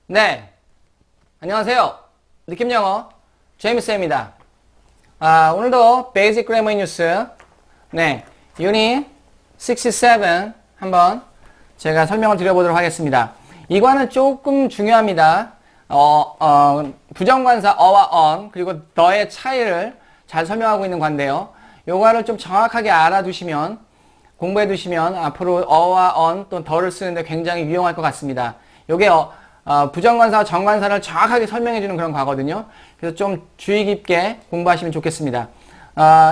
네, 안녕하세요. 느낌영어 제임스입니다. 오늘도 베이직 그래머 뉴스 유닛 67 한번 제가 설명을 드려보도록 하겠습니다. 이과는 조금 중요합니다. 부정관사 어와 on 그리고 더의 차이를 잘 설명하고 있는 관인데요. 요거를 좀 정확하게 알아두시면 공부해 두시면 앞으로 어와 on 또는 더를 쓰는데 굉장히 유용할 것 같습니다. 요게 부정관사와 정관사를 정확하게 설명해주는 그런 과거든요. 그래서 좀 주의 깊게 공부하시면 좋겠습니다.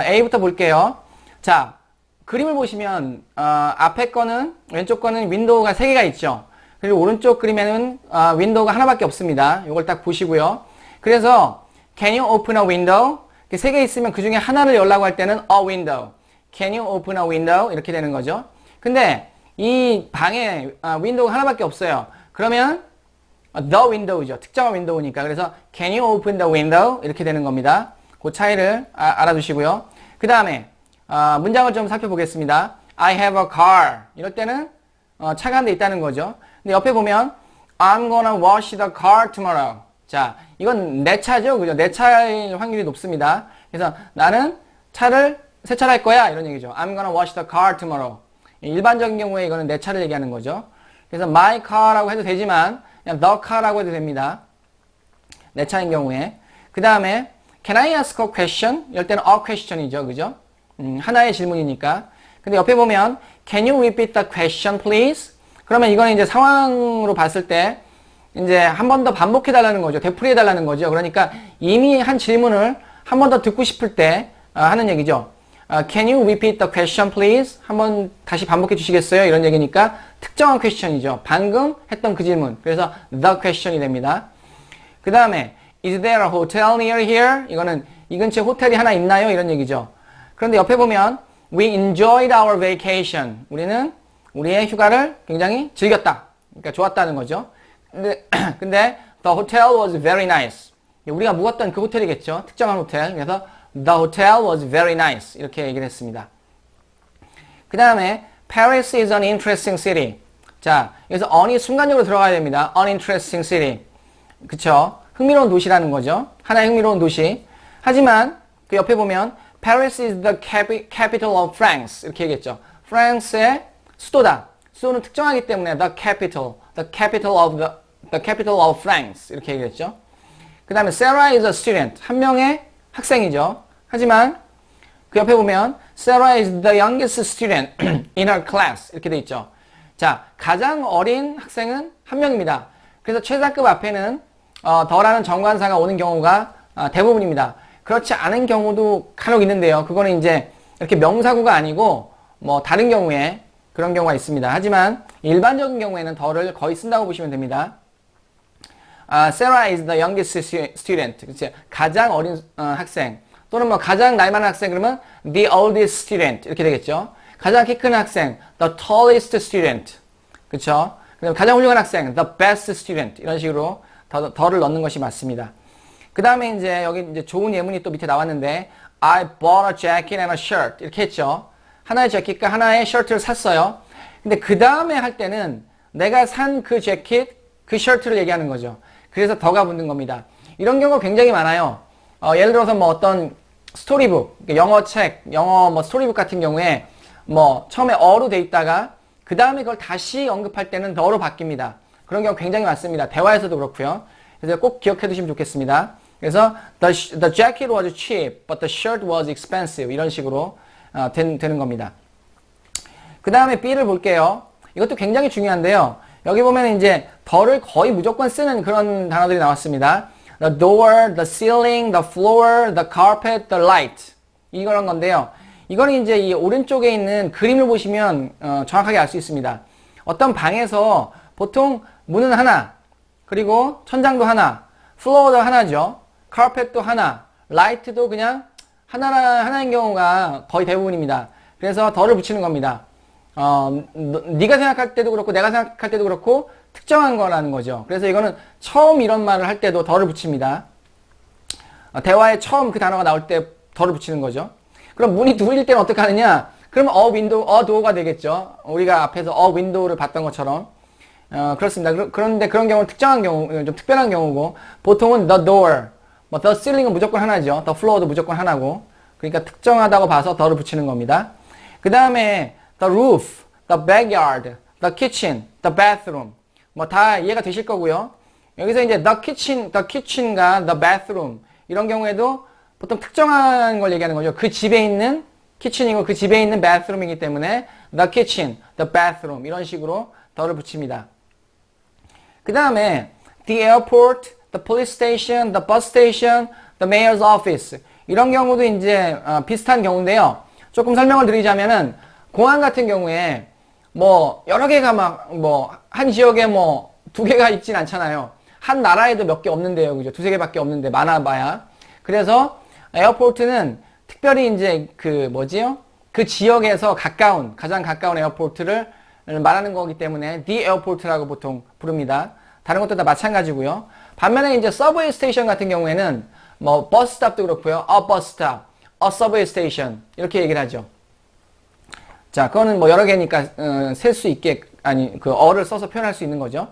A부터 볼게요. 자, 그림을 보시면 앞에 거는 왼쪽 거는 윈도우가 3개가 있죠. 그리고 오른쪽 그림에는 윈도우가 하나밖에 없습니다. 이걸 딱 보시고요. 그래서 Can you open a window? 3개 있으면 그 중에 하나를 열라고 할 때는 a window. Can you open a window? 이렇게 되는 거죠. 근데 이 방에 윈도우가 하나밖에 없어요. 그러면 the window죠. 특정한 윈도우니까. 그래서 can you open the window? 이렇게 되는 겁니다. 그 차이를 알아두시고요. 그 다음에 문장을 좀 살펴보겠습니다. I have a car. 이럴 때는 차가 한 대 있다는 거죠. 근데 옆에 보면 I'm gonna wash the car tomorrow. 자, 이건 내 차죠. 그죠? 내 차일 확률이 높습니다. 그래서 나는 차를 세차할 거야. 이런 얘기죠. I'm gonna wash the car tomorrow. 일반적인 경우에 이거는 내 차를 얘기하는 거죠. 그래서 my car라고 해도 되지만 그냥 the car라고 해도 됩니다. 내 차인 경우에. 그 다음에 Can I ask a question? 이럴 때는 a question이죠. 그죠? 하나의 질문이니까. 근데 옆에 보면 Can you repeat the question please? 그러면 이거는 이제 상황으로 봤을 때 이제 한 번 더 반복해 달라는 거죠. 되풀이해 달라는 거죠. 그러니까 이미 한 질문을 한 번 더 듣고 싶을 때 하는 얘기죠. Can you repeat the question please? 한번 다시 반복해 주시겠어요? 이런 얘기니까 특정한 퀘스천이죠. 방금 했던 그 질문. 그래서 the question이 됩니다. 그 다음에 Is there a hotel near here? 이거는 이 근처에 호텔이 하나 있나요? 이런 얘기죠. 그런데 옆에 보면 We enjoyed our vacation. 우리는 우리의 휴가를 굉장히 즐겼다. 그러니까 좋았다는 거죠. 근데 the hotel was very nice. 우리가 묵었던 그 호텔이겠죠. 특정한 호텔. 그래서 The hotel was very nice. 이렇게 얘기를 했습니다. 그 다음에 Paris is an interesting city. 자, 여기서 on이 순간적으로 들어가야 됩니다. Uninteresting city. 그쵸? 흥미로운 도시라는 거죠. 하나의 흥미로운 도시. 하지만 그 옆에 보면 Paris is the capital of France. 이렇게 얘기했죠. 프랑스의 수도다. 수도는 특정하기 때문에 the capital of France. 이렇게 얘기했죠. 그 다음에 Sarah is a student. 한 명의 학생이죠. 하지만 그 옆에 보면 Sarah is the youngest student in her class 이렇게 돼 있죠. 자, 가장 어린 학생은 한 명입니다. 그래서 최상급 앞에는 더라는 정관사가 오는 경우가 대부분입니다. 그렇지 않은 경우도 간혹 있는데요. 그거는 이제 이렇게 명사구가 아니고 뭐 다른 경우에 그런 경우가 있습니다. 하지만 일반적인 경우에는 더를 거의 쓴다고 보시면 됩니다. Sarah is the youngest student. 그치? 가장 어린 학생. 또는 뭐 가장 나이 많은 학생 그러면 the oldest student. 이렇게 되겠죠. 가장 키 큰 학생 the tallest student. 그쵸? 그다음 가장 훌륭한 학생 the best student. 이런 식으로 더를 넣는 것이 맞습니다. 그 다음에 이제 여기 이제 좋은 예문이 또 밑에 나왔는데 I bought a jacket and a shirt. 이렇게 했죠. 하나의 재킷과 하나의 셔츠를 샀어요. 근데 그 다음에 할 때는 내가 산 그 재킷, 그 셔츠를 얘기하는 거죠. 그래서 더가 붙는 겁니다. 이런 경우가 굉장히 많아요. 예를 들어서 뭐 어떤 스토리북, 영어 책, 영어 뭐 스토리북 같은 경우에 뭐 처음에 어로 돼 있다가 그 다음에 그걸 다시 언급할 때는 더로 바뀝니다. 그런 경우 굉장히 많습니다. 대화에서도 그렇고요. 그래서 꼭 기억해 두시면 좋겠습니다. 그래서 the jacket was cheap, but the shirt was expensive. 이런 식으로 되는 겁니다. 그 다음에 B를 볼게요. 이것도 굉장히 중요한데요. 여기 보면 이제 더를 거의 무조건 쓰는 그런 단어들이 나왔습니다. The door, the ceiling, the floor, the carpet, the light. 이런 건데요. 이거는 이제 이 오른쪽에 있는 그림을 보시면 정확하게 알 수 있습니다. 어떤 방에서 보통 문은 하나, 그리고 천장도 하나, 플로어도 하나죠. carpet도 하나, light도 그냥 하나인 경우가 거의 대부분입니다. 그래서 더를 붙이는 겁니다. 네가 생각할 때도 그렇고 내가 생각할 때도 그렇고 특정한 거라는 거죠. 그래서 이거는 처음 이런 말을 할 때도 더를 붙입니다. 대화에 처음 그 단어가 나올 때 더를 붙이는 거죠. 그럼 문이 두드릴 때는 어떻게 하느냐? 그러면 a window, a door가 되겠죠. 우리가 앞에서 a window를 봤던 것처럼 그렇습니다. 그런데 그런 경우는 특정한 경우, 좀 특별한 경우고, 보통은 the door, 뭐 the ceiling은 무조건 하나죠. the floor도 무조건 하나고, 그러니까 특정하다고 봐서 the를 붙이는 겁니다. 그 다음에 the roof, the backyard, the kitchen, the bathroom, 뭐 다 이해가 되실 거고요. 여기서 이제 the kitchen과 the bathroom 이런 경우에도 보통 특정한 걸 얘기하는 거죠. 그 집에 있는 kitchen이고 그 집에 있는 bathroom이기 때문에 the kitchen, the bathroom 이런 식으로 the를 붙입니다. 그 다음에 the airport, the police station, the bus station, the mayor's office 이런 경우도 이제 비슷한 경우인데요. 조금 설명을 드리자면은 공항 같은 경우에 뭐 여러 개가 막 뭐 한 지역에 뭐 두 개가 있진 않잖아요. 한 나라에도 몇 개 없는데요. 그죠? 두세 개밖에 없는데 많아봐야. 그래서 에어포트는 특별히 이제 그 뭐지요? 그 지역에서 가장 가까운 에어포트를 말하는 거기 때문에 the airport라고 보통 부릅니다. 다른 것도 다 마찬가지고요. 반면에 이제 서브웨이 스테이션 같은 경우에는 뭐 버스 스탑도 그렇고요. a bus stop, a subway station 이렇게 얘기를 하죠. 자, 그거는 뭐 여러 개니까 셀 수 있게 그 어를 써서 표현할 수 있는 거죠.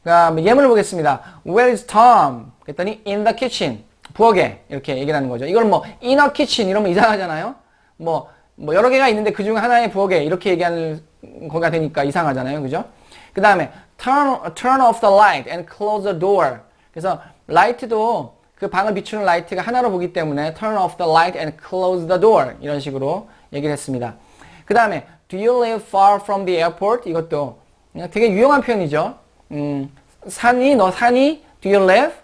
그러니까 예문을 보겠습니다. Where is Tom? 그랬더니 in the kitchen. 부엌에 이렇게 얘기를 하는 거죠. 이걸 뭐 in a kitchen 이러면 이상하잖아요. 뭐 여러 개가 있는데 그중 하나의 부엌에 이렇게 얘기하는 거가 되니까 이상하잖아요. 그죠? 그 다음에 turn off the light and close the door. 그래서 라이트도 그 방을 비추는 라이트가 하나로 보기 때문에 turn off the light and close the door 이런 식으로 얘기를 했습니다. 그 다음에 do you live far from the airport? 이것도 되게 유용한 표현이죠. 너 사니? Do you live?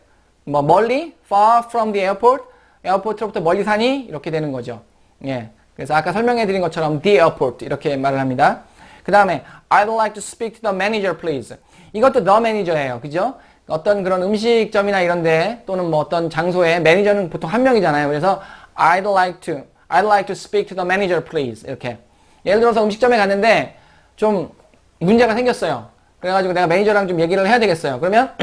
뭐 멀리? Far from the airport? 에어포트로부터 멀리 사니? 이렇게 되는 거죠. 예. 그래서 아까 설명해 드린 것처럼 the airport 이렇게 말을 합니다. 그 다음에 I'd like to speak to the manager please. 이것도 the manager예요. 그죠? 어떤 그런 음식점이나 이런데 또는 뭐 어떤 장소에 매니저는 보통 한 명이잖아요. 그래서 I'd like to speak to the manager please. 이렇게. 예를 들어서 음식점에 갔는데 좀 문제가 생겼어요. 그래가지고 내가 매니저랑 좀 얘기를 해야 되겠어요. 그러면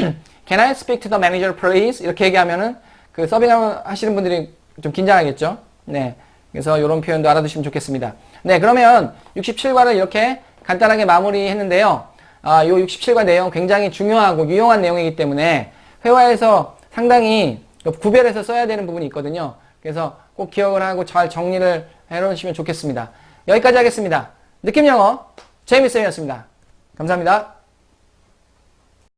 Can I speak to the manager please? 이렇게 얘기하면은 그 서빙 하시는 분들이 좀 긴장하겠죠. 네. 그래서 이런 표현도 알아두시면 좋겠습니다. 네. 그러면 67과를 이렇게 간단하게 마무리했는데요. 요 67과 내용 굉장히 중요하고 유용한 내용이기 때문에 회화에서 상당히 구별해서 써야 되는 부분이 있거든요. 그래서 꼭 기억을 하고 잘 정리를 해놓으시면 좋겠습니다. 여기까지 하겠습니다. 느낌영어 제이미쌤이었습니다. 감사합니다.